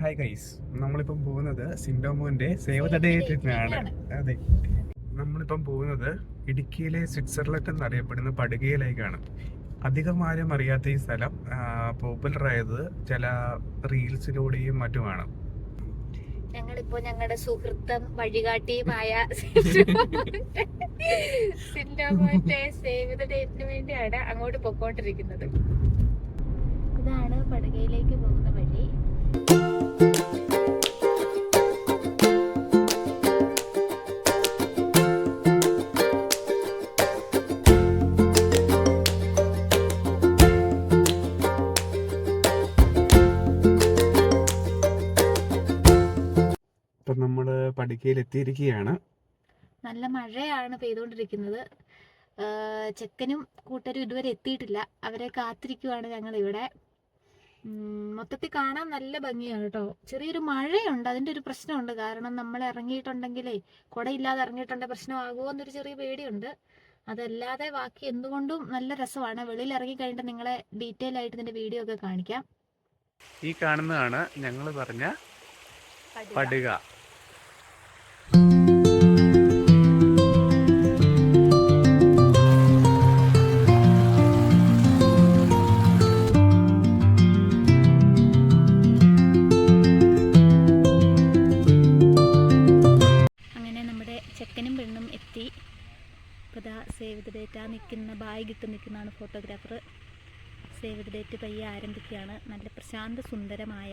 Hi guys, നമ്മളിപ്പം പോകുന്നത് സിൻഡോമോന്റെ save the ഡേറ്റിനാണ്. അതെ, നമ്മളിപ്പം പോകുന്നത് ഇടുക്കിയിലെ സ്വിറ്റ്സർലൻഡ് എന്നറിയപ്പെടുന്ന പടുകയിലേക്കാണ്. അധികം ആരും അറിയാത്ത ഈ സ്ഥലം പോപ്പുലർ ആയത് ചില റീൽസിലൂടെയും മറ്റുമാണ്. ഞങ്ങളിപ്പോ ഞങ്ങളുടെ സുഹൃത്തും വഴികാട്ടിയുമായ സിൻഡോമോന്റെ സേവ് ദ ഡേറ്റിന് വേണ്ടിയാണ് അങ്ങോട്ട് പൊക്കോണ്ടിരിക്കുന്നത്. ഇതാണ് പടുകയിലേക്ക് പോകുന്ന വഴി. ഇപ്പം നമ്മള് പടുകയിൽ എത്തിയിരിക്കുകയാണ്. നല്ല മഴയാണ് പെയ്തുകൊണ്ടിരിക്കുന്നത്. ചെക്കനും കൂട്ടരും ഇതുവരെ എത്തിയിട്ടില്ല. അവരെ കാത്തിരിക്കുവാണ് ഞങ്ങൾ ഇവിടെ. മൊത്തത്തിൽ കാണാൻ നല്ല ഭംഗിയാണ് കേട്ടോ. ചെറിയൊരു മഴയുണ്ട്, അതിൻ്റെ ഒരു പ്രശ്നമുണ്ട്. കാരണം നമ്മൾ ഇറങ്ങിയിട്ടുണ്ടെങ്കിലേ, കുടയില്ലാതെ ഇറങ്ങിയിട്ടുണ്ടെങ്കിൽ പ്രശ്നമാകുമോ എന്നൊരു ചെറിയ പേടിയുണ്ട്. അതല്ലാതെ ബാക്കി എന്തുകൊണ്ടും നല്ല രസമാണ്. വെളിയിൽ ഇറങ്ങി കഴിഞ്ഞിട്ട് നിങ്ങളെ ഡീറ്റെയിൽ ആയിട്ട് ഇതിൻ്റെ വീഡിയോ ഒക്കെ കാണിക്കാം. ഈ കാണുന്നതാണ് ഞങ്ങൾ പറഞ്ഞ പടുക. ചെക്കനും പെണ്ണും എത്തി. ഇപ്പോൾ ദാ സേവ് ദ ഡേറ്റ് നിൽക്കുന്ന ബാഗ് ഇട്ട് നിൽക്കുന്നതാണ് ഫോട്ടോഗ്രാഫർ. സേവ് ദ ഡേറ്റ് പയ്യെ ആരംഭിക്കുകയാണ്. നല്ല പ്രശാന്ത സുന്ദരമായ